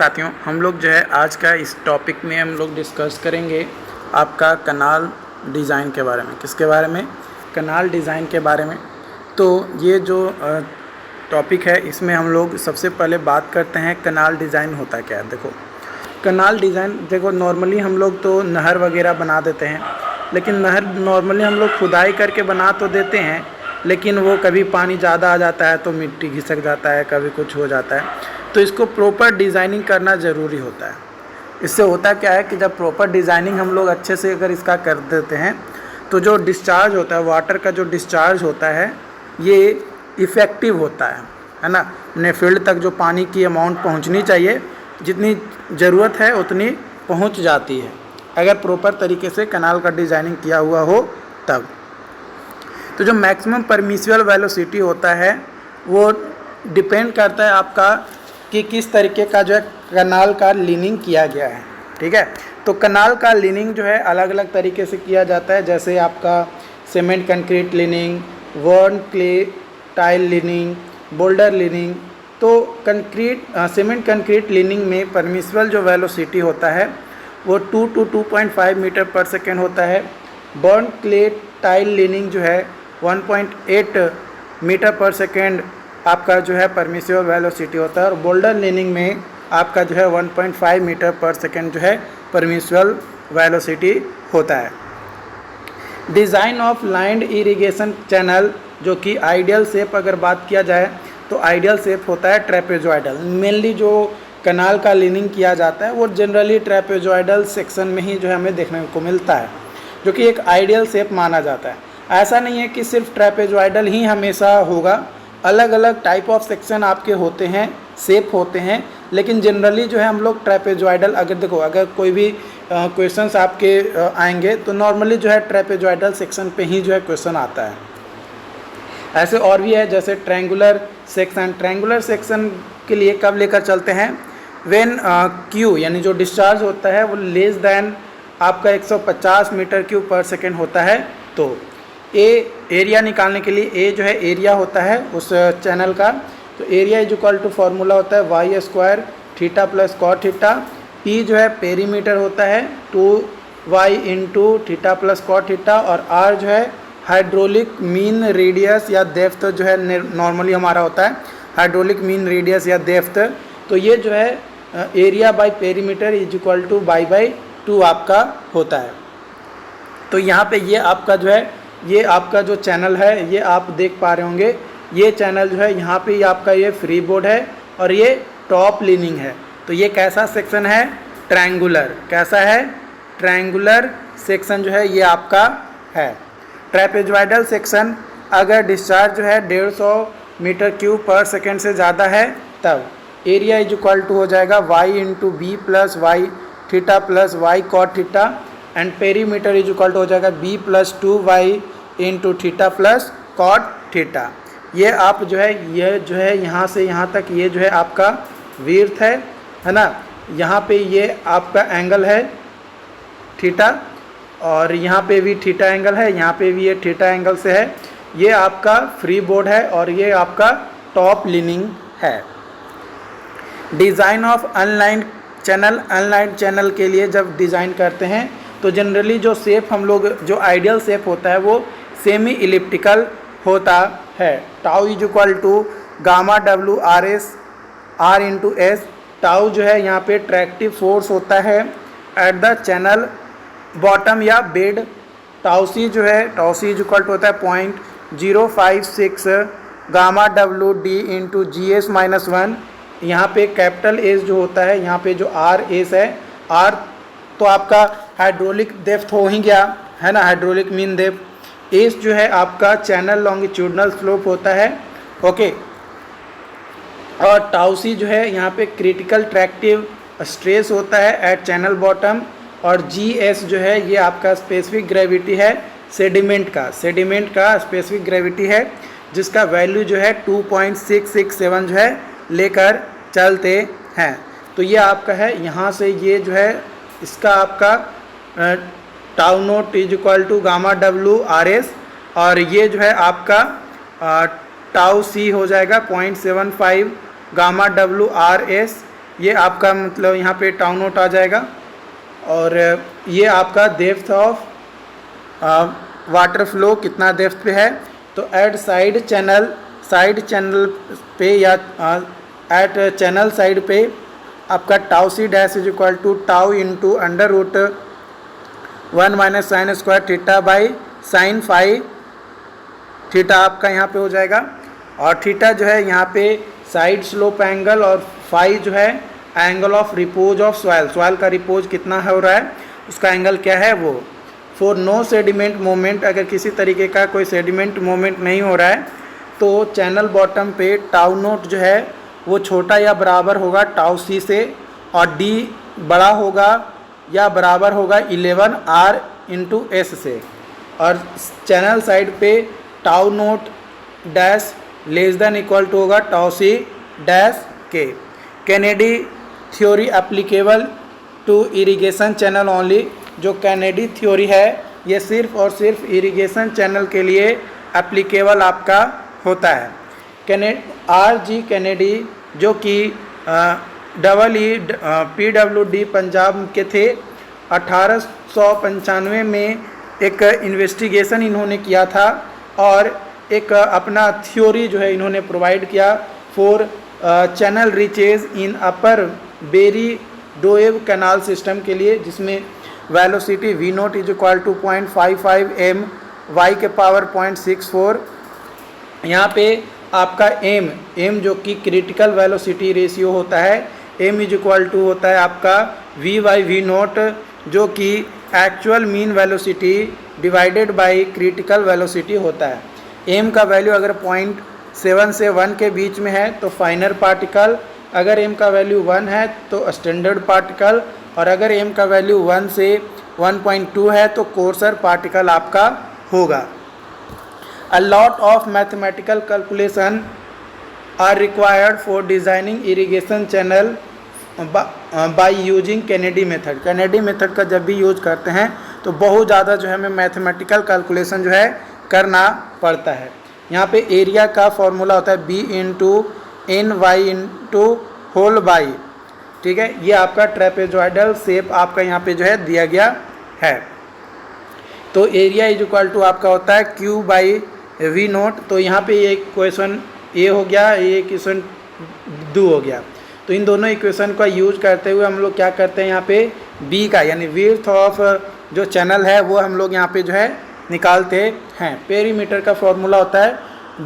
साथियों, हम लोग जो है आज का इस टॉपिक में हम लोग डिस्कस करेंगे आपका कनाल डिज़ाइन के बारे में। किसके बारे में? कनाल डिज़ाइन के बारे में। तो ये जो टॉपिक है इसमें हम लोग सबसे पहले बात करते हैं कनाल डिज़ाइन होता क्या है। देखो, कनाल डिज़ाइन नॉर्मली हम लोग तो नहर वगैरह बना देते हैं, लेकिन नहर नॉर्मली हम लोग खुदाई करके बना तो देते हैं, लेकिन वो कभी पानी ज़्यादा आ जाता है तो मिट्टी घिसक जाता है, कभी कुछ हो जाता है। तो इसको प्रॉपर डिज़ाइनिंग करना ज़रूरी होता है। इससे होता क्या है कि जब प्रॉपर डिज़ाइनिंग हम लोग अच्छे से अगर इसका कर देते हैं तो जो डिस्चार्ज होता है, वाटर का जो डिस्चार्ज होता है, ये इफ़ेक्टिव होता है ना। अपने फील्ड तक जो पानी की अमाउंट पहुंचनी चाहिए, जितनी ज़रूरत है उतनी पहुंच जाती है, अगर प्रॉपर तरीके से कनाल का डिज़ाइनिंग किया हुआ हो तब। तो जो मैक्सिमम परमिसिबल वेलोसिटी होता है वो डिपेंड करता है आपका कि किस तरीके का जो है कनाल का लीनिंग किया गया है। ठीक है, तो कनाल का लीनिंग जो है अलग अलग तरीके से किया जाता है, जैसे आपका cement concrete lining, burnt clay tile lining, boulder lining. तो सीमेंट कंक्रीट लीनिंग में परमिसिबल जो वेलोसिटी होता है वो 2 to 2.5 मीटर पर सेकेंड होता है। बर्न क्ले टाइल लीनिंग जो है 1.8 मीटर पर सेकेंड आपका जो है परमिसिबल वेलोसिटी होता है, और बोल्डर लीनिंग में आपका जो है 1.5 मीटर पर सेकेंड जो है परमिसिबल वेलोसिटी होता है। Design of lined irrigation channel, जो कि आइडियल शेप अगर बात किया जाए तो आइडियल शेप होता है ट्रेपेजॉइडल। मेनली जो कनाल का लीनिंग किया जाता है वो जनरली ट्रेपेजॉइडल सेक्शन में ही जो है हमें देखने को मिलता है, जो कि एक आइडियल शेप माना जाता है। ऐसा नहीं है कि सिर्फ ट्रेपेजॉइडल ही हमेशा होगा, अलग अलग टाइप ऑफ सेक्शन आपके होते हैं, शेप होते हैं, लेकिन जनरली जो है हम लोग ट्रेपेजॉइडल, अगर कोई भी क्वेश्चंस आपके आएंगे तो नॉर्मली जो है ट्रेपेजॉइडल सेक्शन पे ही जो है क्वेश्चन आता है। ऐसे और भी है, जैसे ट्रायंगुलर सेक्शन। ट्रायंगुलर सेक्शन के लिए कब लेकर चलते हैं? व्हेन क्यू यानी जो डिस्चार्ज होता है वो लेस दैन आपका 150 मीटर क्यूब पर सेकेंड होता है। तो एरिया निकालने के लिए ए जो है एरिया होता है उस चैनल का, तो area is equal to formula होता है Y square theta plus cot theta. P जो है पेरीमीटर होता है 2y into theta plus cot theta, और आर जो है हाइड्रोलिक मीन रेडियस या डेप्थ जो है नॉर्मली हमारा होता है हाइड्रोलिक मीन रेडियस या डेप्थ। तो ये जो है area by perimeter is equal to by 2 आपका होता है। तो यहाँ पे ये आपका जो है ये आपका जो चैनल है ये आप देख पा रहे होंगे, ये चैनल जो है यहाँ पे आपका ये फ्री बोर्ड है और ये टॉप लीनिंग है। तो ये कैसा सेक्शन है? ट्रायंगुलर। कैसा है? ट्रायंगुलर सेक्शन जो है ये आपका है। ट्रेपेजॉइडल सेक्शन अगर डिस्चार्ज जो है 150 मीटर क्यूब पर सेकेंड से ज़्यादा है तब एरिया इज इक्वल टू हो जाएगा Y into B plus Y theta plus Y cot theta, and perimeter is equal to हो जाएगा B plus 2y into theta plus cot theta. ये आप जो है यहाँ से यहाँ तक ये जो है आपका विड्थ है ना। यहाँ पे ये आपका एंगल है थीटा, और यहाँ पे भी थीटा एंगल है, यहाँ पे भी ये थीटा एंगल से है। ये आपका फ्री बोर्ड है और ये आपका टॉप लीनिंग है। Design of unlined channel. Unlined channel के लिए जब डिज़ाइन करते हैं तो जनरली जो शेप हम लोग जो आइडियल शेप होता है वो सेमी इलिप्टिकल होता है। Tau is equal to gamma W R S R into S. Tau जो है यहाँ पे ट्रैक्टिव फोर्स होता है एट द चैनल बॉटम या बेड। टाउ सी जो है इज इक्वल टू होता है 0.056 gamma W D into G S minus 1। यहाँ पे कैपिटल एस जो होता है, यहाँ पे जो आर एस है, आर तो आपका हाइड्रोलिक डेप्थ हो ही गया है ना, हाइड्रोलिक मीन डेप्थ। एस जो है आपका चैनल लॉन्गिट्यूडनल स्लोप होता है, ओके। और टाउ सी जो है यहाँ पे क्रिटिकल ट्रैक्टिव स्ट्रेस होता है एट चैनल बॉटम, और जी एस जो है ये आपका स्पेसिफिक ग्रेविटी है सेडिमेंट का स्पेसिफिक ग्रेविटी है, जिसका वैल्यू जो है 2.667 जो है लेकर चलते हैं। तो ये आपका है, यहाँ से ये जो है इसका आपका tau naught is equal to gamma W R S, और ये जो है आपका टाउ सी हो जाएगा 0.75 गामा डब्ल्यू आर एस ये आपका मतलब यहाँ पे टाउ नोट आ जाएगा। और ये आपका डेप्थ ऑफ वाटर फ्लो कितना डेप्थ पे है, तो एट साइड चैनल पे या एट चैनल साइड पे आपका tau C dash is equal to tau into under root 1 minus sine square theta by sine phi theta आपका यहाँ पे हो जाएगा। और थीटा जो है यहाँ पे साइड स्लोप एंगल, और फाई जो है angle of repose of soil का रिपोज कितना हो रहा है उसका एंगल क्या है वो। फॉर नो सेडिमेंट मोमेंट, अगर किसी तरीके का कोई सेडिमेंट मोमेंट नहीं हो रहा है तो चैनल बॉटम पे टाउ नोट जो है वो छोटा या बराबर होगा टाउ सी से, और डी बड़ा होगा या बराबर होगा 11 आर इंटू एस से। और चैनल साइड पे tau naught dash less than equal to होगा टाउ सी डैश के। Kennedy theory applicable to irrigation channel only, जो कैनेडी थ्योरी है ये सिर्फ और सिर्फ इरिगेशन चैनल के लिए एप्लीकेबल आपका होता है। आर.जी. कैनेडी जो कि PWD पंजाब के थे, 1895 में एक इन्वेस्टिगेशन इन्होंने किया था और एक अपना थ्योरी जो है इन्होंने प्रोवाइड किया for channel reaches in upper Bari Doab canal system के लिए, जिसमें velocity V naught is equal to 0.55 m y के पावर 0.64। यहाँ पे आपका m जो कि क्रिटिकल वेलोसिटी रेशियो होता है, m इज इक्वल टू होता है आपका v बाई वी नोट, जो कि actual mean velocity divided by critical velocity होता है। m का वैल्यू अगर 0.7 से 1 के बीच में है तो फाइनर पार्टिकल, अगर m का वैल्यू 1 है तो स्टैंडर्ड पार्टिकल, और अगर m का वैल्यू 1 से 1.2 है तो कोर्सर पार्टिकल आपका होगा। A lot of mathematical calculation are required for designing irrigation channel by using Kennedy method। Kennedy method का जब भी यूज करते हैं तो बहुत ज़्यादा जो है हमें मैथमेटिकल कैलकुलेशन जो है करना पड़ता है। यहाँ पे एरिया का फॉर्मूला होता है B into N Y into whole by, ठीक है। ये आपका ट्रेपेजॉइडल शेप आपका यहाँ पे जो है दिया गया है। तो एरिया इज इक्वल टू आपका होता है Q बाई वी नोट। तो यहाँ पे ये इक्वेशन ए हो गया, ये इक्वेशन दो हो गया। तो इन दोनों इक्वेशन का यूज करते हुए हम लोग क्या करते हैं, यहाँ पे बी का यानी विड्थ ऑफ जो चैनल है वो हम लोग यहाँ पे जो है निकालते हैं। पेरीमीटर का फॉर्मूला होता है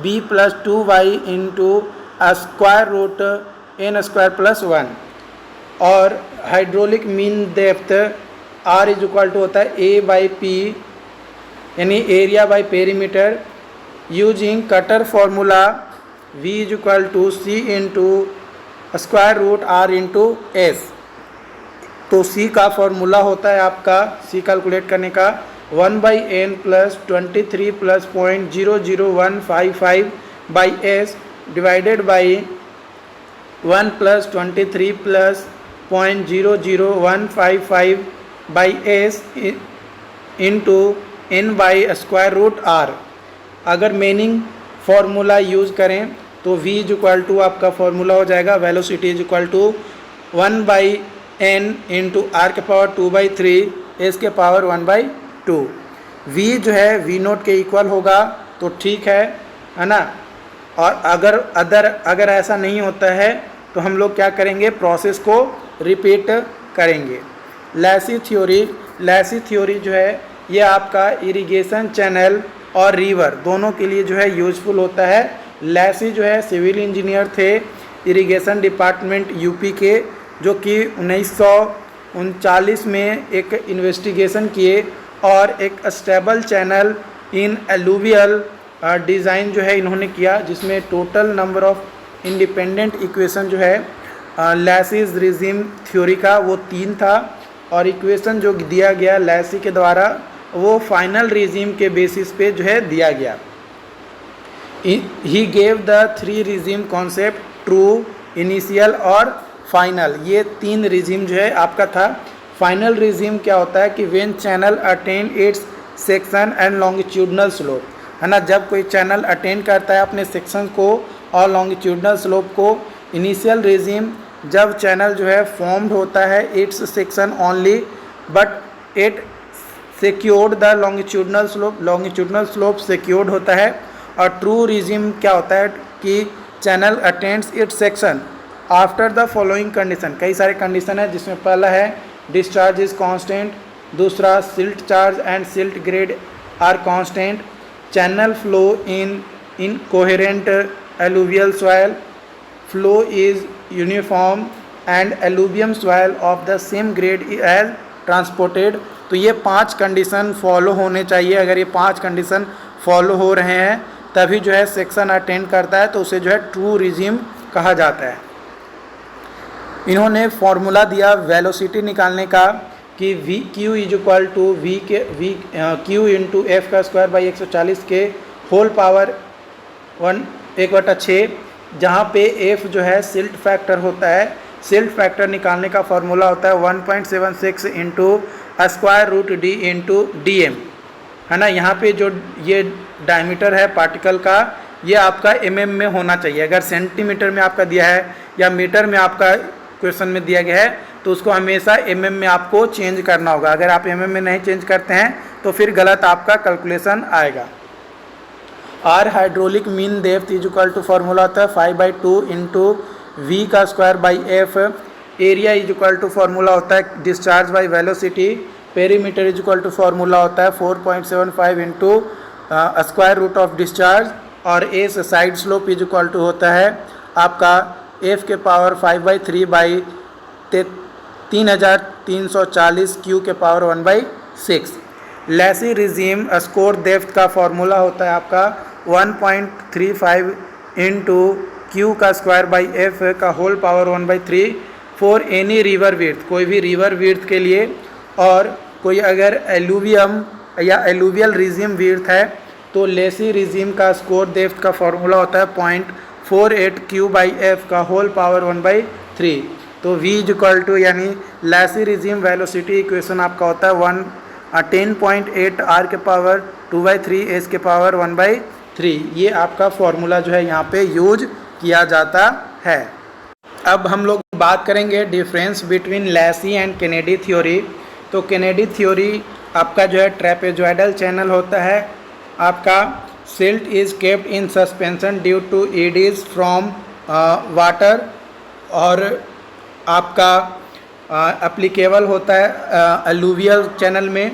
b plus 2y into square root n square plus 1। और hydraulic mean depth r is equal to होता है a बाई पी यानी area by perimeter, using Kutter formula v is equal to c into square root r into S. तो c का formula होता है आपका c calculate करने का 1 by N plus 23 plus 0.00155 by S divided by 1 plus 23 plus 0.00155 by S into N by square root R. अगर Manning formula use करें तो v इज इक्वल टू आपका फार्मूला हो जाएगा velocity is equal to 1 by N into R के power 2/3 S के power 1/2। v जो है v नोट के इक्वल होगा तो ठीक है ना। और अगर ऐसा नहीं होता है तो हम लोग क्या करेंगे, प्रोसेस को रिपीट करेंगे। लैसी थ्योरी जो है ये आपका इरिगेशन चैनल और रिवर दोनों के लिए जो है यूज़फुल होता है। लैसी जो है सिविल इंजीनियर थे इरिगेशन डिपार्टमेंट यूपी के, जो कि 1939 में एक इन्वेस्टिगेशन किए और एक stable channel in alluvial design जो है इन्होंने किया, जिसमें total number of independent equation जो है लैसीज रिजिम थ्योरी का वो 3 था, और इक्वेशन जो दिया गया लैसी के द्वारा वो फाइनल रिजिम के बेसिस पे जो है दिया गया। He gave the 3 regime concept, true, initial और फाइनल। ये 3 रिजिम जो है आपका था। फाइनल रिजिम क्या होता है कि when channel attain it's section and longitudinal slope, है ना, जब कोई चैनल अटेन करता है अपने सेक्शन को और लॉन्गिट्यूडनल स्लोप को। इनिशियल रिजिम जब चैनल जो है फॉर्म्ड होता है its section only but it secured the longitudinal slope secured होता है। और ट्रू रिजिम क्या होता है कि channel attends its section after the following condition. कई सारे कंडीशन है जिसमें पहला है डिस्चार्ज इज कांस्टेंट, दूसरा silt charge and silt grade are constant, channel flow in coherent alluvial soil, flow is uniform and alluvium soil of the same grade as transported। तो ये 5 condition follow होने चाहिए। अगर ये 5 कंडीशन फॉलो हो रहे हैं तभी जो है सेक्शन अटेंड करता है, तो उसे जो है ट्रू रिजिम कहा जाता है। इन्होंने फॉर्मूला दिया वेलोसिटी निकालने का कि V Q is equal to Q into F का स्क्वायर बाई 140 के होल पावर 1/6, जहाँ पे एफ जो है सिल्ट फैक्टर होता है। सिल्ट फैक्टर निकालने का फॉर्मूला होता है 1.76 इंटू square root D into D M, है ना। यहाँ पे जो ये डायमीटर है पार्टिकल का ये आपका एमएम में होना चाहिए। अगर सेंटीमीटर में आपका दिया है या मीटर में आपका क्वेश्चन में दिया गया है तो उसको हमेशा एमएम में आपको चेंज करना होगा। अगर आप एमएम में नहीं चेंज करते हैं तो फिर गलत आपका कैलकुलेशन आएगा। R hydraulic mean depth is equal to formula होता है 5/2 इंटू वी का square by F. Area is equal to formula होता है discharge by velocity. Perimeter is equal to formula होता है 4.75 into square root of discharge. और S side slope is equal to होता है आपका एफ के पावर 5/3 बाई 3340 क्यू के power 1/6। Lacey regime scour depth का फॉर्मूला होता है आपका 1.35 इंटू क्यू का स्क्वायर बाई एफ का whole power 1/3 for any river width, कोई भी रिवर विड्थ के लिए। और कोई अगर एलुवियम या एलुवियल रिजिम विड्थ है तो लेसी रिजिम का स्कोर डेप्थ का फॉर्मूला होता है 0.48 क्यू बाई एफ का होल पावर 1/3। तो v इज इक्वल टू यानी लेसी रिजिम वेलोसिटी इक्वेशन आपका होता है 10.8 r के पावर 2/3 s के पावर 1/3। ये आपका फॉर्मूला जो है यहाँ पे यूज किया जाता है। अब हम लोग बात करेंगे difference between Lacey and Kennedy theory. तो केनेडी थ्योरी आपका जो है ट्रेपेजॉइडल चैनल होता है। आपका silt is kept in suspension due to eddies from water. और आपका एप्लीकेबल होता है अलूवियल चैनल में।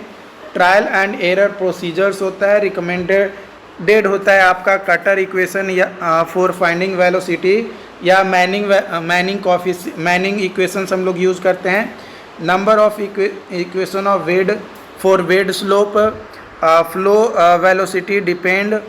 ट्रायल एंड एरर प्रोसीजर्स होता है। रिकमेंडेड होता है आपका कटर इक्वेशन या फॉर फाइंडिंग वेलोसिटी या मैनिंग इक्वेशंस हम लोग यूज़ करते हैं। Number of equation of wade for Wade slope flow velocity depend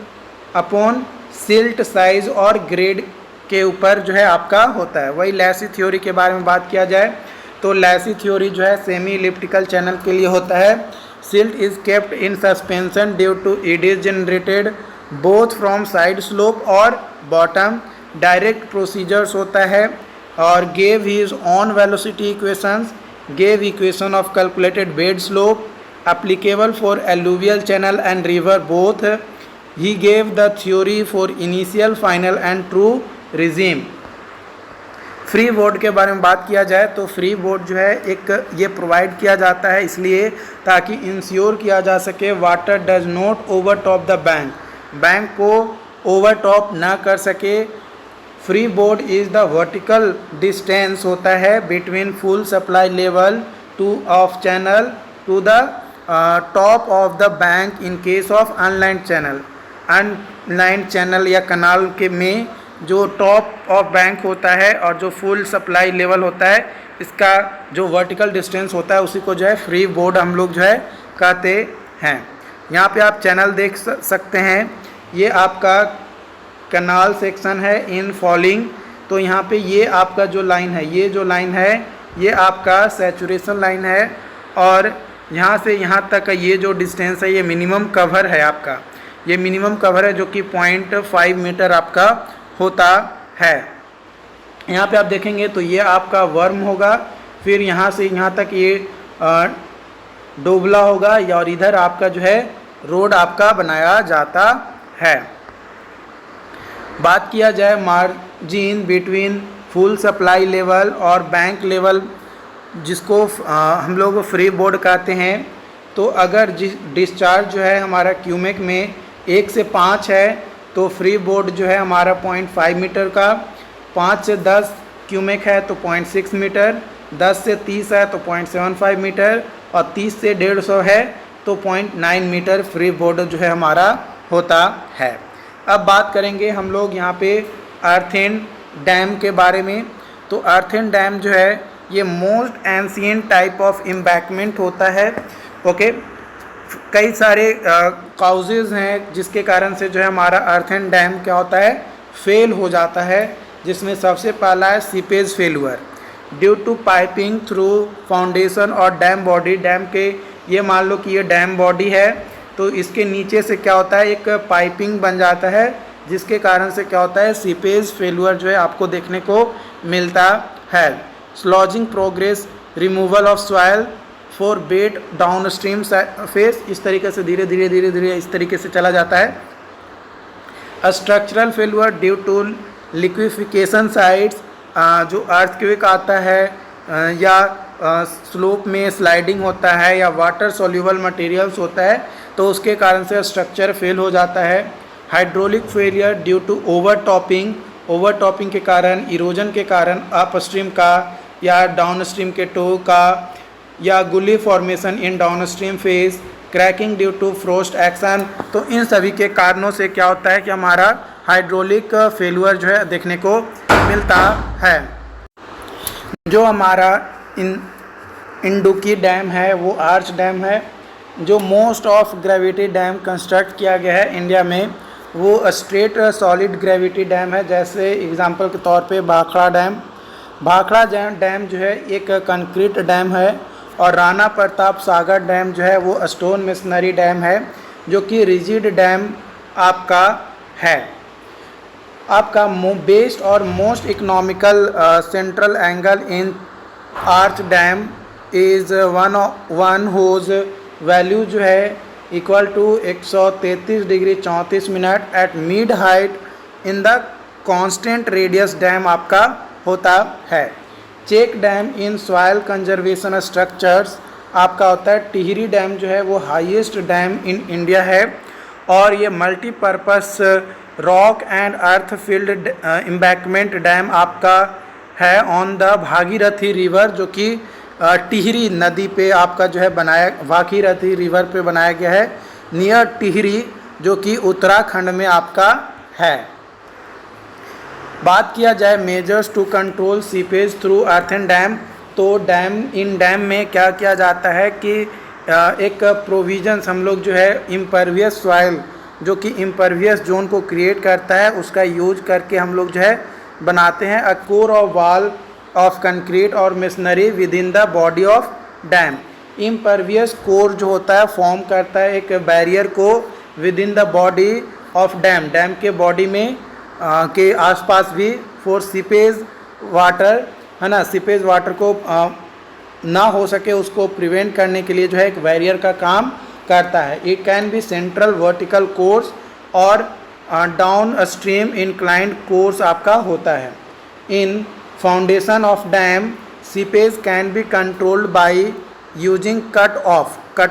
upon silt size और ग्रेड के ऊपर जो है आपका होता है। वही लेसी थ्योरी के बारे में बात किया जाए तो लेसी थ्योरी जो है सेमी इलिप्टिकल चैनल के लिए होता है। Silt is kept in suspension due to eddies generated both from side slope और बॉटम। डायरेक्ट प्रोसीजर्स होता है और gave his own velocity equations, gave equation of calculated bed slope applicable for alluvial channel and river both. He gave the theory for initial, final and true regime। Free board के बारे में बात किया जाए तो फ्री बोर्ड जो है एक ये प्रोवाइड किया जाता है इसलिए ताकि इंश्योर किया जा सके water does not over top the bank, bank को ओवर टॉप ना कर सके। Free board is the vertical distance होता है between full supply level to of channel to the top of the bank in case of unlined channel. Unlined channel या canal के में जो टॉप ऑफ बैंक होता है और जो फुल सप्लाई लेवल होता है इसका जो वर्टिकल डिस्टेंस होता है उसी को जो है फ्री बोर्ड हम लोग जो है कहते हैं। यहाँ पे आप चैनल देख सकते हैं। ये आपका कनाल सेक्शन है इन फॉलिंग। तो यहाँ पे ये आपका जो लाइन है, ये जो लाइन है ये आपका सैचुरेशन लाइन है और यहाँ से यहाँ तक ये जो डिस्टेंस है ये मिनिमम कवर है आपका, ये मिनिमम कवर है जो कि 0.5 मीटर आपका होता है। यहाँ पे आप देखेंगे तो ये आपका वर्म होगा, फिर यहाँ से यहाँ तक ये डोबला होगा और इधर आपका जो है रोड आपका बनाया जाता है। बात किया जाए margin between full supply level और बैंक लेवल, जिसको हम लोग फ्री बोर्ड कहते हैं। तो अगर डिस्चार्ज जो है हमारा क्यूमेक में 1 से 5 है तो फ्री बोर्ड जो है हमारा 0.5 मीटर का, 5 से 10 क्यूमेक है तो 0.6 मीटर, 10 से 30 है तो 0.75 मीटर और 30 से 150 है तो 0.9 मीटर फ्री बोर्ड जो है हमारा होता है। अब बात करेंगे हम लोग यहाँ पे अर्थेन डैम के बारे में। तो अर्थेन डैम जो है ये most ancient type of embankment होता है। ओके, कई सारे काउजेज़ हैं जिसके कारण से जो है हमारा अर्थेन डैम क्या होता है, फेल हो जाता है, जिसमें सबसे पहला है seepage failure due to piping through foundation और डैम बॉडी। डैम के ये मान लो कि ये डैम बॉडी है तो इसके नीचे से क्या होता है, एक पाइपिंग बन जाता है, जिसके कारण से क्या होता है, सीपेज फेलुअर जो है आपको देखने को मिलता है। Sloughing progress, removal of soil for wet downstream face, इस तरीके से धीरे धीरे धीरे धीरे इस तरीके से चला जाता है। Structural failure due to liquefaction sites, जो अर्थक्वेक आता है या स्लोप में स्लाइडिंग होता है या वाटर सॉल्यूबल मटेरियल्स होता है तो उसके कारण से स्ट्रक्चर फेल हो जाता है। हाइड्रोलिक फेलियर ड्यू टू ओवरटॉपिंग, ओवरटॉपिंग के कारण, इरोजन के कारण अपस्ट्रीम का या डाउनस्ट्रीम के टो का, या gully formation in downstream phase, cracking due to frost action. तो इन सभी के कारणों से क्या होता है कि हमारा हाइड्रोलिक फेलुअर जो है देखने को मिलता है। जो हमारा इंडुकी डैम है वो आर्च डैम है। जो most of gravity dam construct किया गया है इंडिया में वो स्ट्रेट सॉलिड ग्रेविटी डैम है। जैसे एग्जांपल के तौर पे भाखड़ा डैम। भाखड़ा डैम जो है एक कंक्रीट डैम है और राणा प्रताप सागर डैम जो है वो स्टोन मेसनरी डैम है, जो कि रिजिड डैम आपका है। आपका बेस्ट और most economical central angle in arch dam is one whose value जो है equal to 133 degree 34 minute at mid height in the constant radius dam आपका होता है। Check dam in soil conservation structures आपका होता है। टिहरी डैम जो है वो हाईएस्ट डैम इन इंडिया है और ये multipurpose rock and earth field embankment dam आपका है ऑन द भागीरथी रिवर, जो कि टिहरी नदी पे आपका जो है बनाया, भागीरथी रिवर पे बनाया गया है नियर टिहरी, जो कि उत्तराखंड में आपका है। बात किया जाए measures to control seepage through earthen dam, तो डैम में क्या किया जाता है कि एक प्रोविजंस हम लोग जो है इम्परवियस सॉइल, जो कि इम्परवियस जोन को क्रिएट करता है, उसका यूज करके हम लोग जो है बनाते हैं a core of wall of concrete और masonry within the body of dam. Impervious core जो होता है फॉर्म करता है एक बैरियर को within the body of dam, dam के बॉडी में के आसपास भी फॉर सीपेज वाटर, है ना, सीपेज वाटर को ना हो सके उसको प्रिवेंट करने के लिए जो है एक बैरियर का काम करता है। It can be central vertical course और डाउन स्ट्रीम इंक्लाइंड कोर्स आपका होता है। इन foundation of dam seepage can be controlled by using cut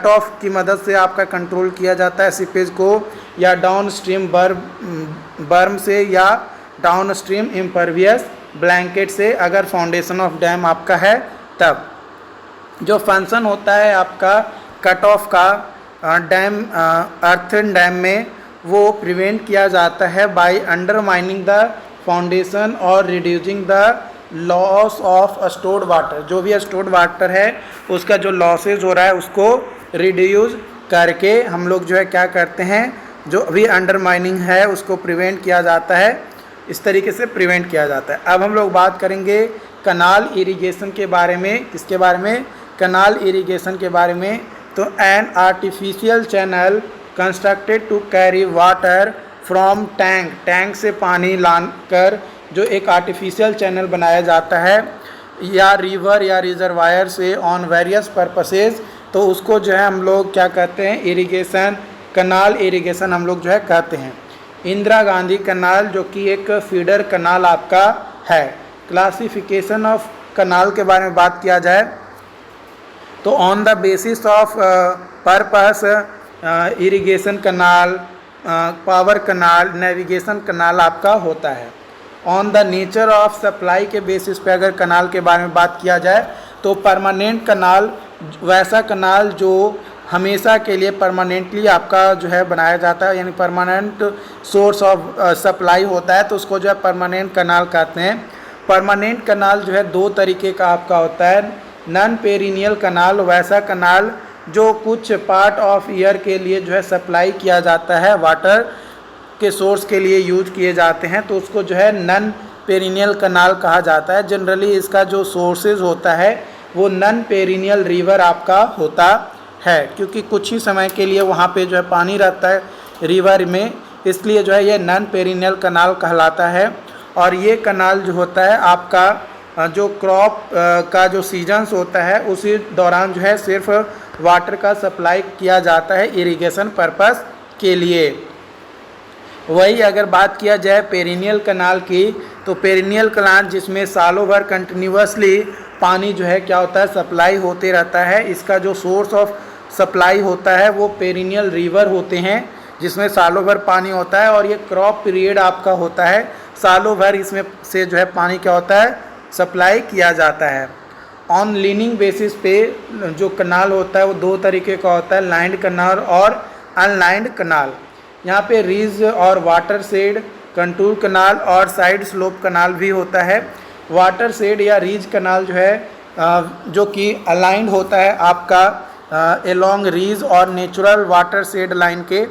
off की मदद से आपका कंट्रोल किया जाता है सीपेज को, या डाउन स्ट्रीम बर्म से, या डाउन स्ट्रीम इम्परवियस ब्लैंकेट से, अगर फाउंडेशन ऑफ डैम आपका है तब। जो फंक्शन होता है आपका कट ऑफ का डैम अर्थन डैम में, वो प्रिवेंट किया जाता है बाय अंडरमाइनिंग द फाउंडेशन और reducing the loss of stored water. जो भी स्टोर्ड वाटर है उसका जो लॉसेज हो रहा है उसको रिड्यूस करके हम लोग जो है क्या करते हैं, जो भी अंडरमाइनिंग है उसको प्रिवेंट किया जाता है, इस तरीके से प्रिवेंट किया जाता है। अब हम लोग बात करेंगे कनाल इरिगेशन के बारे में। किसके बारे में? कनाल इरिगेशन के बारे में। तो an artificial channel constructed to carry water from tank से पानी लाकर जो एक आर्टिफिशियल चैनल बनाया जाता है, या रिवर या रिजर्वायर से ऑन वेरियस पर्पसेस, तो उसको जो है हम लोग क्या कहते हैं, इरिगेशन, कनाल इरिगेशन हम लोग जो है कहते हैं। इंदिरा गांधी कनाल जो कि एक फीडर कनाल आपका है। क्लासिफिकेशन ऑफ कनाल के बारे में बात किया जाए तो on the basis of purpose irrigation canal, power canal, navigation canal आपका होता है। On the nature of supply के बेसिस पे अगर कनाल के बारे में बात किया जाए तो परमानेंट कनाल वैसा कनाल जो हमेशा के लिए परमानेंटली आपका जो है बनाया जाता है, यानी परमानेंट सोर्स ऑफ सप्लाई होता है, तो उसको जो है परमानेंट कनाल कहते हैं। परमानेंट कनाल जो है दो तरीके का आपका होता है। नॉन पेरिनियल कनाल वैसा कनाल जो कुछ पार्ट ऑफ ईयर के लिए जो है सप्लाई किया जाता है, वाटर के सोर्स के लिए यूज किए जाते हैं, तो उसको जो है नॉन पेरिनियल कनाल कहा जाता है। जनरली इसका जो सोर्सेज होता है वो नॉन पेरिनियल रिवर आपका होता है, क्योंकि कुछ ही समय के लिए वहाँ पे जो है पानी रहता है रिवर में, इसलिए जो है ये नॉन पेरिनियल कनाल कहलाता है। और ये कनाल जो होता है आपका जो क्रॉप का जो सीजन्स होता है उसी दौरान जो है सिर्फ वाटर का सप्लाई किया जाता है इरिगेशन पर्पस के लिए। वही अगर बात किया जाए पेरिनियल कनाल की, तो पेरिनियल कनाल जिसमें सालों भर कंटिन्यूसली पानी जो है क्या होता है सप्लाई होते रहता है, इसका जो सोर्स ऑफ सप्लाई होता है वो पेरिनियल रिवर होते हैं जिसमें सालों भर पानी होता है। और ये क्रॉप पीरियड आपका होता है, सालों भर इसमें से जो है पानी क्या होता है सप्लाई किया जाता है। ऑन लीनिंग बेसिस पे जो कनाल होता है वो दो तरीके का होता है, लाइंड कनाल और अनलाइंड कनाल। यहाँ पे रीज और वाटर शेड, कंटूर कनाल और साइड स्लोप कनाल भी होता है। वाटर शेड या रीज कनाल जो है जो कि अलाइंड होता है आपका एलोंग रीज और नेचुरल वाटर शेड लाइन के।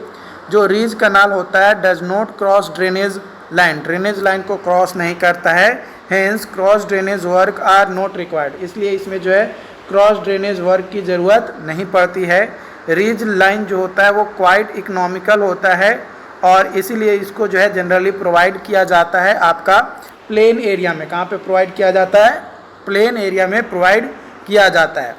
जो रीज कनाल होता है does not cross drainage line, drainage line को क्रॉस नहीं करता है, hence cross drainage work are not required, इसलिए इसमें जो है क्रॉस ड्रेनेज वर्क की ज़रूरत नहीं पड़ती है। रीज लाइन जो होता है वो क्वाइट इकोनॉमिकल होता है और इसीलिए इसको जो है जनरली प्रोवाइड किया जाता है आपका प्लेन एरिया में। कहाँ पे प्रोवाइड किया जाता है? प्लेन एरिया में प्रोवाइड किया जाता है।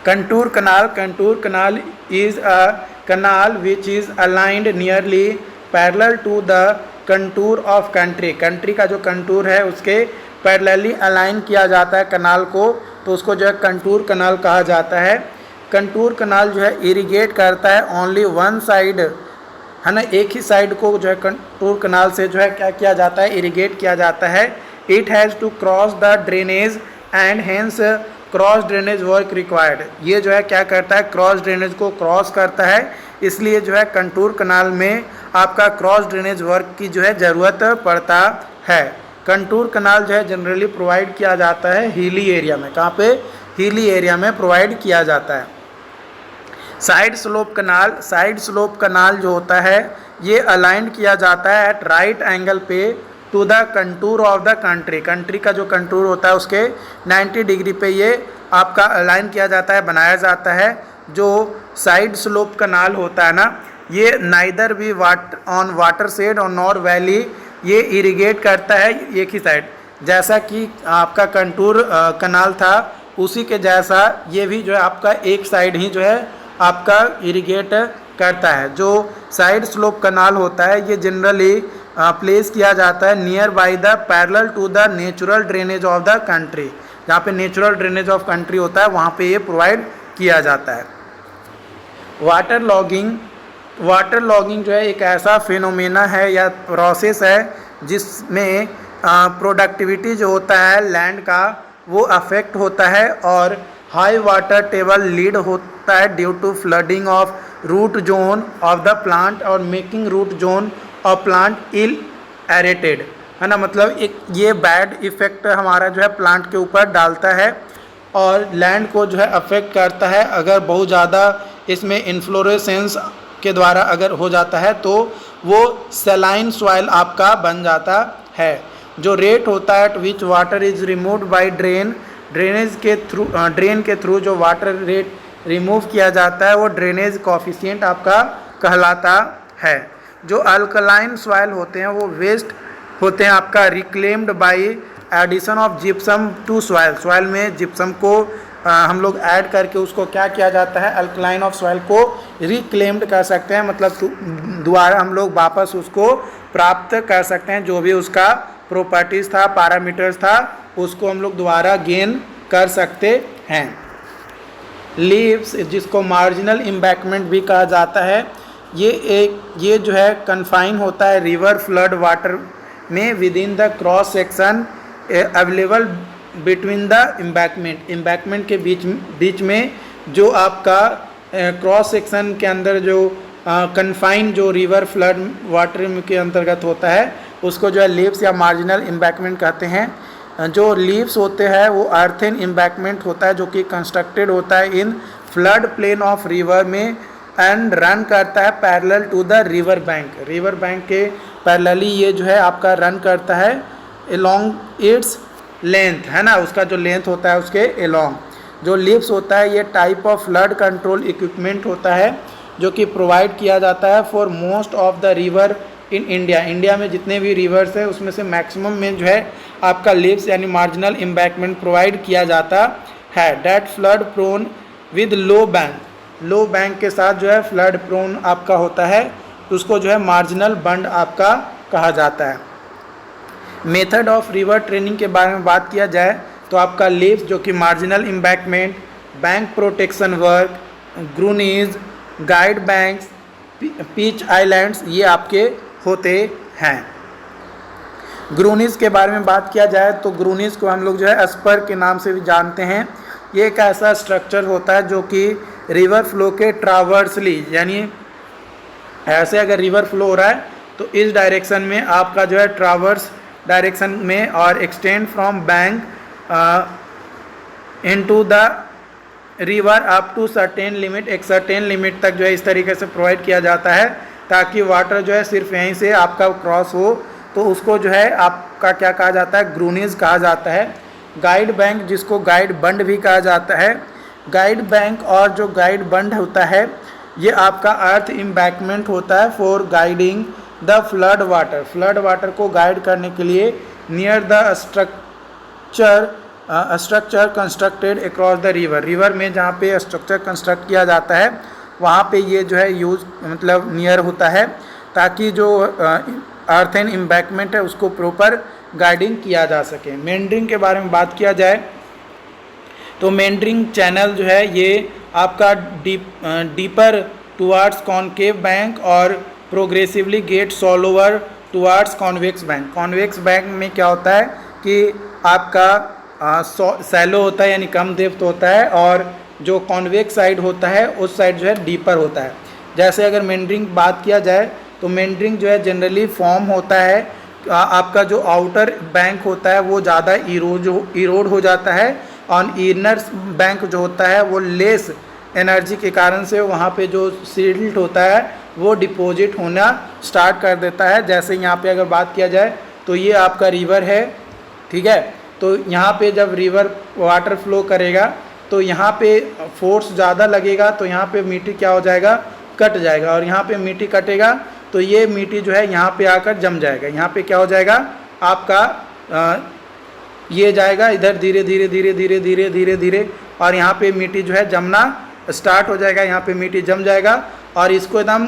Contour canal, contour canal is a canal which is aligned nearly parallel to the contour of country, country का जो कंटूर है उसके पैरेलली अलाइन किया जाता है कनाल को, तो उसको जो है कंटूर कनाल कहा जाता है। कंटूर कनाल जो है इरिगेट करता है ओनली वन साइड, है ना, एक ही साइड को जो है कंटूर कनाल से जो है क्या किया जाता है इरिगेट किया जाता है। It has to cross the drainage and hence cross drainage work required, ये जो है क्या करता है क्रॉस ड्रेनेज को क्रॉस करता है, इसलिए जो है कंटूर कनाल में आपका क्रॉस ड्रेनेज वर्क की जो है ज़रूरत पड़ता है। कंटूर कनाल जो है जनरली प्रोवाइड किया जाता है हिली एरिया में। कहाँ पे? हिली एरिया में प्रोवाइड किया जाता है। Side slope canal, side slope canal जो होता है ये अलाइन किया जाता है एट राइट एंगल पे to the contour of the country, country का जो कंटूर होता है उसके 90 डिग्री पे ये आपका अलाइन किया जाता है, बनाया जाता है। जो साइड स्लोप कनाल होता है ना, ये नाइदर भी ऑन वाटर शेड और नॉर वैली, ये इरिगेट करता है एक ही साइड, जैसा कि आपका कंटूर कनाल था उसी के जैसा ये भी जो है आपका एक साइड ही जो है आपका इरिगेट करता है। जो साइड स्लोप कनाल होता है ये जनरली प्लेस किया जाता है near by the parallel to the natural drainage of the country, जहाँ पे नेचुरल ड्रेनेज ऑफ कंट्री होता है वहाँ पे ये प्रोवाइड किया जाता है। वाटर लॉगिंग, वाटर लॉगिंग जो है एक ऐसा फिनोमेना है या प्रोसेस है जिसमें प्रोडक्टिविटी जो होता है लैंड का वो अफेक्ट होता है और हाई वाटर टेबल लीड होता है due to flooding of root zone of the plant और making root zone of plant ill aerated, है ना, मतलब एक ये बैड इफ़ेक्ट हमारा जो है प्लांट के ऊपर डालता है और लैंड को जो है अफेक्ट करता है। अगर बहुत ज़्यादा इसमें इन्फ्लोरेसेंस के द्वारा अगर हो जाता है तो वो सेलाइन सॉइल आपका बन जाता है। जो रेट होता है eight which water is removed by drain, drainage के थ्रू, ड्रेन के थ्रू जो वाटर रेट रिमूव किया जाता है वो ड्रेनेज कोफिशिएंट आपका कहलाता है। जो अल्कलाइन सॉइल होते हैं वो वेस्ट होते हैं आपका reclaimed by addition of gypsum to soil, soil में जिप्सम को हम लोग ऐड करके उसको क्या किया जाता है अल्कलाइन ऑफ सॉइल को रिक्लेम्ड कर सकते हैं, मतलब दोबारा हम लोग वापस उसको प्राप्त कर सकते हैं जो भी उसका प्रॉपर्टीज़ था, पैरामीटर्स था, उसको हम लोग दोबारा गेन कर सकते हैं। लीव्स, जिसको मार्जिनल एम्बैंकमेंट भी कहा जाता है, ये जो है कन्फाइन होता है रिवर फ्लड वाटर में with in the cross section available between the embankment के बीच में जो आपका क्रॉस सेक्शन के अंदर जो कन्फाइन जो रिवर फ्लड वाटर के अंतर्गत होता है उसको जो है लीव्स या मार्जिनल एम्बैंकमेंट कहते हैं। जो लीव्स होते हैं वो अर्थन एम्बैंकमेंट होता है जो कि कंस्ट्रक्टेड होता है in flood plain of river में एंड रन करता है parallel to the river bank के पैरेलली ये जो है आपका रन करता है अलोंग इट्स लेंथ, है ना, उसका जो लेंथ होता है उसके अलोंग। जो लीव्स होता है ये type of flood control equipment होता है जो कि प्रोवाइड किया जाता है for most of the river in India में जितने भी रिवर्स है उसमें से मैक्सिमम में जो है आपका लीव्स यानी मार्जिनल एम्बैंकमेंट प्रोवाइड किया जाता है। That flood prone with low bank के साथ जो है फ्लड प्रोन आपका होता है, उसको जो है मार्जिनल बंड आपका कहा जाता है। मेथड ऑफ रिवर ट्रेनिंग के बारे में बात किया जाए तो आपका लीव्स जो कि marginal embankment, bank protection work, groynes, guide banks, pitch islands ये आपके होते हैं। ग्रूनीज के बारे में बात किया जाए तो ग्रूनीज को हम लोग जो है स्पर के नाम से भी जानते हैं। ये एक ऐसा स्ट्रक्चर होता है जो कि रिवर फ्लो के ट्रावर्सली, यानी ऐसे अगर रिवर फ्लो हो रहा है तो इस डायरेक्शन में आपका जो है ट्रावर्स डायरेक्शन में और extend from bank into the river up to certain limit, एक सर्टेन लिमिट तक जो है इस तरीके से प्रोवाइड किया जाता है ताकि वाटर जो है सिर्फ यहीं से आपका क्रॉस हो, तो उसको जो है आपका क्या कहा जाता है, ग्रूनीज कहा जाता है। गाइड बैंक जिसको गाइड बंड भी कहा जाता है, गाइड बैंक और जो गाइड बंड होता है ये आपका अर्थ एम्बैंकमेंट होता है for guiding the flood water को गाइड करने के लिए near the structure constructed across the river में जहाँ पे स्ट्रक्चर कंस्ट्रक्ट किया जाता है वहाँ पे ये जो है यूज मतलब नियर होता है ताकि जो अर्थन एम्बैंकमेंट है उसको प्रॉपर गाइडिंग किया जा सके। मेंडरिंग के बारे में बात किया जाए तो मेंडरिंग चैनल जो है ये आपका डीपर टुवार्ड्स कॉनकेव बैंक और progressively get shallower towards convex bank. Convex bank में क्या होता है कि आपका सैलो होता है यानी कम डेप्थ होता है और जो कॉन्वेक्स साइड होता है उस साइड जो है डीपर होता है। जैसे अगर मेंडरिंग बात किया जाए तो मेंडरिंग जो है जनरली फॉर्म होता है आपका जो आउटर बैंक होता है वो ज़्यादा इरोड हो जाता है और इनर बैंक जो होता है वो लेस एनर्जी के कारण से वहाँ पे जो सिल्ट होता है वो डिपॉजिट होना स्टार्ट कर देता है। जैसे यहाँ पे अगर बात किया जाए तो ये आपका रिवर है, ठीक है, तो यहाँ पे जब रिवर वाटर फ्लो करेगा तो यहाँ पे फोर्स ज़्यादा लगेगा तो यहाँ पे मिट्टी क्या हो जाएगा, कट जाएगा, और यहाँ पे मिट्टी कटेगा तो ये मिट्टी जो है यहाँ पे आकर जम जाएगा। यहाँ पे क्या हो जाएगा आपका ये जाएगा इधर धीरे धीरे धीरे धीरे धीरे धीरे धीरे और यहाँ पे मिट्टी जो है जमना स्टार्ट हो जाएगा। यहाँ पे मिट्टी जम जाएगा और इसको एकदम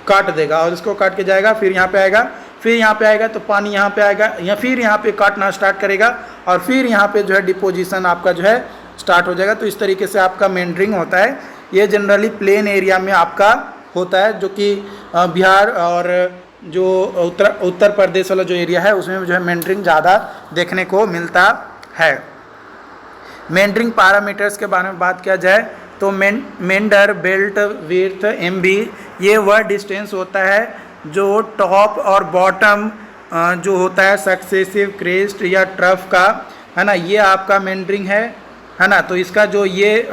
काट देगा और इसको काट के जाएगा, फिर यहाँ पे आएगा, फिर यहाँ पे आएगा तो पानी यहाँ पे आएगा या फिर यहाँ पे काटना स्टार्ट करेगा और फिर यहाँ पे जो है डिपोजिशन आपका जो है स्टार्ट हो जाएगा। तो इस तरीके से आपका मेंडरिंग होता है। ये जनरली प्लेन एरिया में आपका होता है जो कि बिहार और जो उत्तर प्रदेश वाला जो एरिया है उसमें जो है मेंडरिंग ज़्यादा देखने को मिलता है। मेंडरिंग पैरामीटर्स के बारे में बात किया जाए तो मेंडर बेल्ट विड्थ MB ये वह डिस्टेंस होता है जो टॉप और बॉटम जो होता है सक्सेसिव क्रेस्ट या ट्रफ का, है ना, ये आपका मेंडरिंग है ना। तो इसका जो ये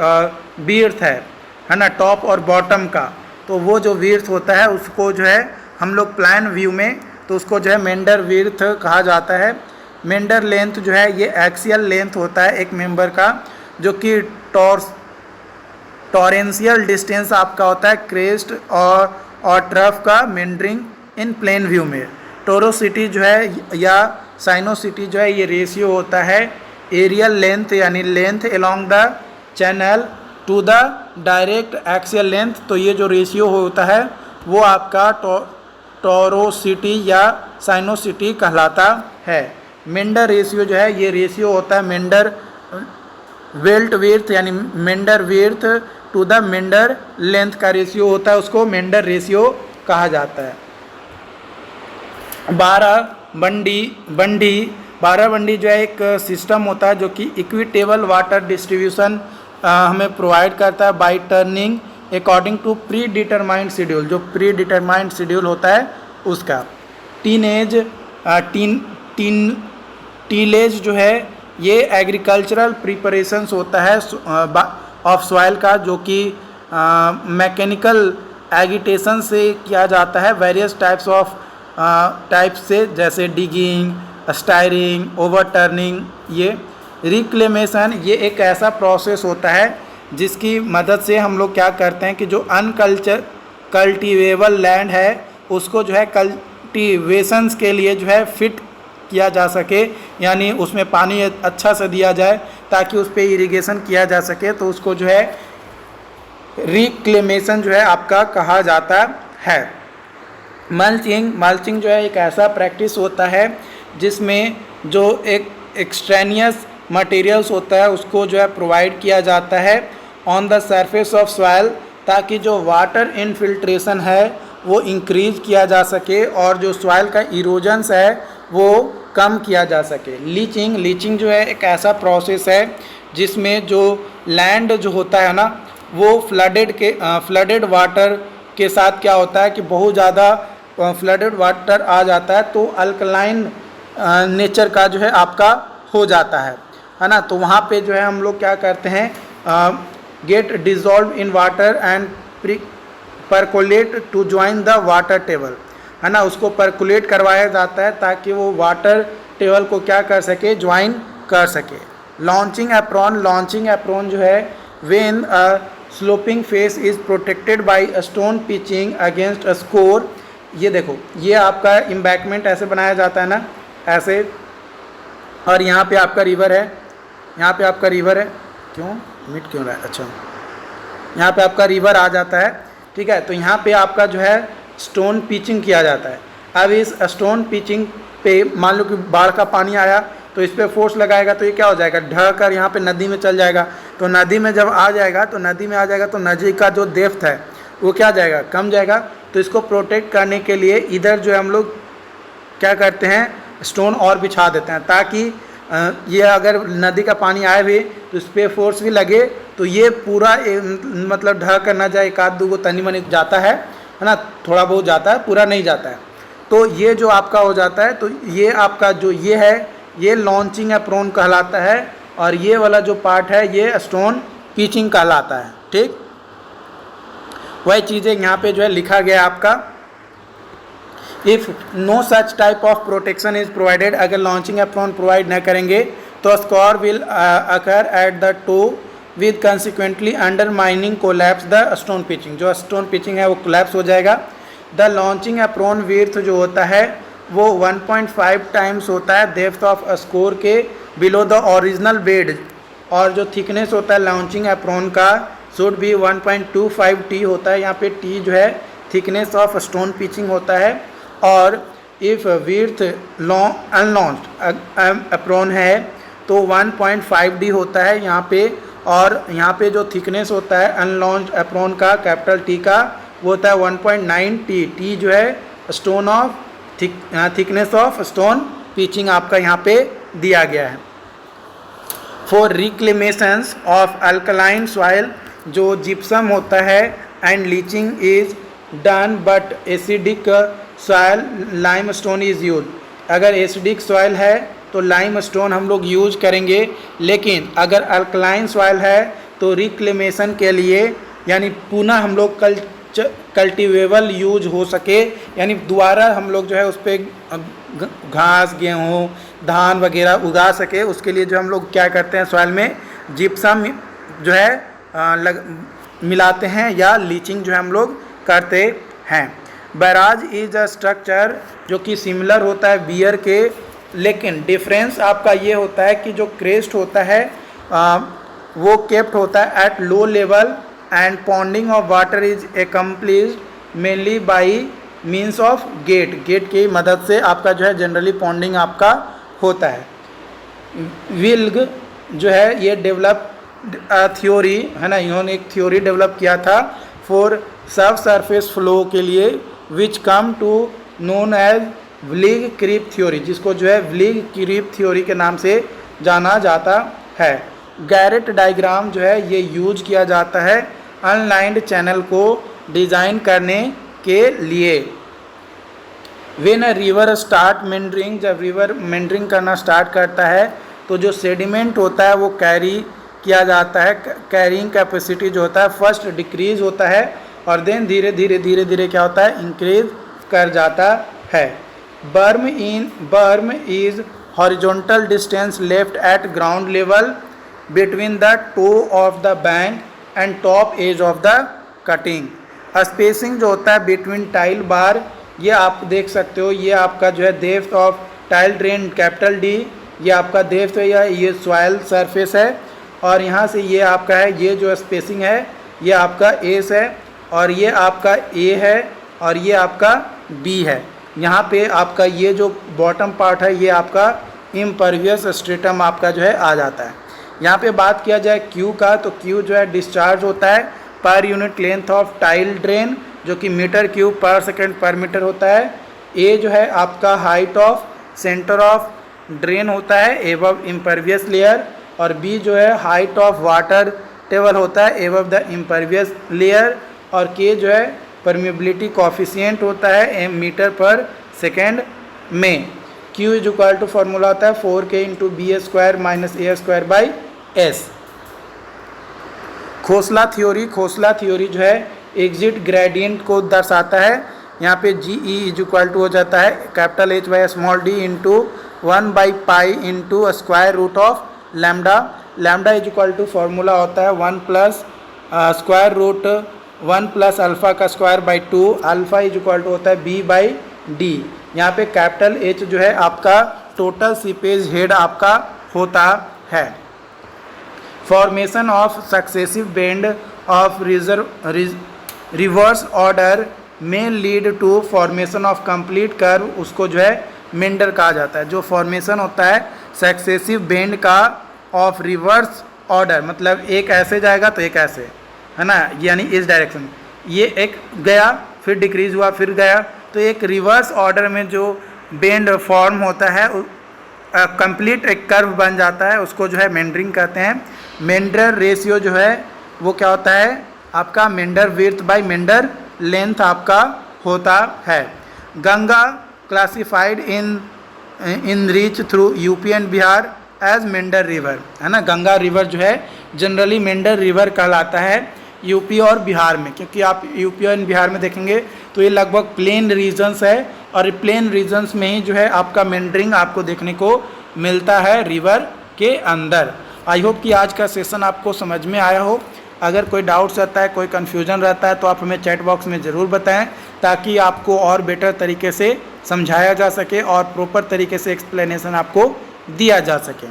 विड्थ है ना, टॉप और बॉटम का, तो वो जो विड्थ होता है उसको जो है हम लोग प्लान व्यू में तो उसको जो है मेंडर विड्थ कहा जाता है। मेंडर लेंथ जो है ये एक्सियल लेंथ होता है एक मेंबर का जो कि टॉरेंशियल डिस्टेंस आपका होता है क्रेस्ट और ट्रफ का मेंडरिंग इन प्लेन व्यू में। टोरोसिटी जो है या साइनोसिटी जो है ये रेशियो होता है एरियल लेंथ यानी length along the channel to the direct axial length. तो ये जो रेशियो होता है वो आपका टोरोसिटी या साइनोसिटी कहलाता है। मेंडर रेशियो जो है ये रेशियो होता है मेंडर वेल्ट विड्थ यानी Mendhar width to the Mendhar length का रेशियो होता है, उसको मेंडर रेशियो कहा जाता है। 12 बंडी जो है एक सिस्टम होता है जो कि इक्विटेबल वाटर डिस्ट्रीब्यूशन हमें प्रोवाइड करता है by turning according to pre determined schedule, जो प्री डिटरमाइंड शेड्यूल होता है उसका। टीलेज जो है ये एग्रीकल्चरल प्रिपरेशंस होता है ऑफ सॉइल का, जो कि मैकेनिकल एगिटेशन से किया जाता है वेरियस टाइप्स से, जैसे डिगिंग, स्टायरिंग, ओवरटर्निंग। ये रिक्लेमेशन ये एक ऐसा प्रोसेस होता है जिसकी मदद से हम लोग क्या करते हैं कि जो कल्टीवेबल लैंड है उसको जो है कल्टीवेशंस के लिए जो है फिट किया जा सके, यानी उसमें पानी अच्छा से दिया जाए ताकि उस पर इरिगेशन किया जा सके, तो उसको जो है रिक्लेमेशन जो है आपका कहा जाता है। मल्चिंग जो है एक ऐसा प्रैक्टिस होता है जिसमें जो एक एक्सट्रेनियस मटेरियल्स होता है उसको जो है प्रोवाइड किया जाता है on the surface of soil, ताकि जो वाटर इनफिल्ट्रेशन है वो इंक्रीज किया जा सके और जो सॉइल का इरोजन्स है वो कम किया जा सके। लीचिंग जो है एक ऐसा प्रोसेस है जिसमें जो लैंड जो होता है ना वो फ्लडेड वाटर के साथ क्या होता है कि बहुत ज़्यादा फ्लडेड वाटर आ जाता है तो अल्कलाइन नेचर का जो है आपका हो जाता है ना। तो वहाँ पे जो है हम लोग क्या करते हैं get dissolve in water and percolate to join the water table, है ना, उसको परकुलेट करवाया जाता है ताकि वो वाटर टेबल को क्या कर सके, ज्वाइन कर सके। लॉन्चिंग एप्रॉन जो है when a sloping face is protected by a stone pitching against a score. ये देखो ये आपका एम्बैंकमेंट ऐसे बनाया जाता है ना, ऐसे, और यहाँ पे आपका रिवर है, यहाँ पे आपका रिवर है, क्यों मिट क्यों रहा है, अच्छा यहाँ पे आपका रिवर आ जाता है, ठीक है। तो यहाँ पे आपका जो है स्टोन पिचिंग किया जाता है। अब इस स्टोन पिचिंग पे मान लो कि बाढ़ का पानी आया तो इस पर फोर्स लगाएगा तो ये क्या हो जाएगा, ढह कर यहाँ पे नदी में चल जाएगा। तो नदी में जब आ जाएगा तो नदी का जो डेप्थ है वो क्या जाएगा, कम जाएगा। तो इसको प्रोटेक्ट करने के लिए इधर जो है हम लोग क्या करते हैं, स्टोन और बिछा देते हैं ताकि ये अगर नदी का पानी आए भी तो इस पर फोर्स भी लगे तो ये पूरा मतलब ढह कर ना जाए, एक आध दो तनी मनी जाता है ना, थोड़ा बहुत जाता है, पूरा नहीं जाता है। तो ये जो आपका हो जाता है, तो ये आपका जो ये है ये लॉन्चिंग एप्रॉन कहलाता है और ये वाला जो पार्ट है ये स्टोन पिचिंग कहलाता है, ठीक। वही चीज़ें यहाँ पे जो है लिखा गया आपका, if no such type of protection is provided, अगर लॉन्चिंग एप्रॉन प्रोवाइड न करेंगे तो scour will occur at the toe with consequently undermining collapse the stone pitching, जो स्टोन पिचिंग है वो कोलैप्स हो जाएगा। द लॉन्चिंग एप्रॉन विड्थ जो होता है वो 1.5 टाइम्स होता है डेप्थ ऑफ स्कोर के बिलो द ओरिजिनल बेड, और जो थिकनेस होता है लॉन्चिंग एप्रॉन का शुड भी 1.25 टी होता है। यहाँ पे टी जो है थिकनेस ऑफ स्टोन पिचिंग होता है। और इफ़ विड्थ अनलॉन्च्ड एप्रॉन है तो 1.5 डी होता है यहाँ पे, और यहाँ पे जो थिकनेस होता है अनलॉन्च्ड एप्रॉन का कैपिटल टी का वो होता है 1.9 टी। टी जो है stone of thickness of stone pitching आपका यहाँ पे दिया गया है। फॉर रिक्लेमेशंस ऑफ अल्कलाइन सॉइल जो जिप्सम होता है and leaching is done but acidic soil limestone is use. अगर एसिडिक सॉइल है तो लाइमस्टोन हम लोग यूज करेंगे, लेकिन अगर अल्कलाइन सॉइल है तो रिक्लेमेशन के लिए यानी पुनः हम लोग कल्टीवेबल यूज हो सके, यानी दोबारा हम लोग जो है उस पर घास गेहूँ धान वगैरह उगा सके, उसके लिए जो हम लोग क्या करते हैं सॉइल में जिप्सम जो है मिलाते हैं या लीचिंग जो है हम लोग करते हैं। बैराज इज अ स्ट्रक्चर जो कि सिमिलर होता है बियर के, लेकिन डिफरेंस आपका ये होता है कि जो क्रेस्ट होता है वो केप्ट होता है at low level and ponding of water is accomplished mainly by means of gate, gate की मदद से आपका जो है जनरली पॉन्डिंग आपका होता है। विल्ग जो है ये डेवलप थ्योरी है ना, इन्होंने एक थ्योरी डेवलप किया था फॉर सब सरफेस फ्लो के लिए, which come to known as व्लिग क्रीप थ्योरी, जिसको जो है व्लिग क्रीप थ्योरी के नाम से जाना जाता है। गैरेट डायग्राम जो है ये यूज किया जाता है अनलाइंड चैनल को डिज़ाइन करने के लिए। When a river start meandering, जब रिवर मेंडरिंग करना स्टार्ट करता है तो जो सेडिमेंट होता है वो कैरी किया जाता है, कैरिंग कैपेसिटी जो होता है फर्स्ट डिक्रीज होता है और देन धीरे धीरे क्या होता है, इंक्रीज कर जाता है। Berm is horizontal distance left at ground level between the toe of the bank and top edge of the cutting. Spacing जो होता है बिटवीन टाइल बार, ये आप देख सकते हो, ये आपका जो है depth of tile drain capital D, ये आपका डेप्थ है, ये सॉइल सरफेस है और यहाँ से ये आपका है, ये जो स्पेसिंग है ये आपका एस है और ये आपका ए है और ये आपका बी है। यहाँ पे आपका ये जो बॉटम पार्ट है ये आपका इम्परवियस स्ट्रेटम आपका जो है आ जाता है। यहाँ पे बात किया जाए क्यू का, तो क्यू जो है डिस्चार्ज होता है per unit length of tile drain, जो कि मीटर क्यूब पर सेकेंड पर मीटर होता है। ए जो है आपका height of centre of drain होता है एबव इम्परवियस लेयर और बी जो है हाइट ऑफ वाटर टेबल होता है एबव द इम्परवियस लेयर और के जो है परमिबिलिटी कॉफिशिएंट होता है मीटर पर सेकेंड में। Q is equal to formula होता है 4K into B square minus A square by S. Khosla theory जो है एग्जिट ग्रेडियंट को दर्शाता है। यहाँ पे G E is equal to हो जाता है capital H by small D into 1 by pi into square root of lambda. Lambda is equal to formula होता है 1 plus square root 1 plus alpha का square by 2, alpha is equal to होता है B by D. यहाँ पे capital H जो है आपका टोटल सीपेज हेड आपका होता है। Formation of successive bend of reverse order में lead to formation of complete curve, उसको जो है मेंडर कहा जाता है। जो फॉर्मेशन होता है सक्सेसिव बेंड का ऑफ रिवर्स ऑर्डर, मतलब एक ऐसे जाएगा तो एक ऐसे, है ना, यानी इस डायरेक्शन, ये एक गया फिर डिक्रीज हुआ फिर गया, तो एक रिवर्स ऑर्डर में जो बेंड फॉर्म होता है कंप्लीट एक कर्व बन जाता है, उसको जो है मेंडरिंग कहते हैं। मेंडर रेशियो जो है वो क्या होता है आपका meander width by meander length आपका होता है। Ganga classified in reach through UP and Bihar as meander river, है ना। गंगा रिवर जो है जनरली मेंडर रिवर कहलाता है यूपी और बिहार में, क्योंकि आप यूपी और बिहार में देखेंगे तो ये लगभग प्लेन रीजन्स है और प्लेन रीजन्स में ही जो है आपका मेंडरिंग आपको देखने को मिलता है रिवर के अंदर। आई होप कि आज का सेशन आपको समझ में आया हो। अगर कोई डाउट्स रहता है, कोई कन्फ्यूजन रहता है तो आप हमें चैट बॉक्स में ज़रूर बताएं, ताकि आपको और बेटर तरीके से समझाया जा सके और प्रॉपर तरीके से एक्सप्लेनेशन आपको दिया जा सके।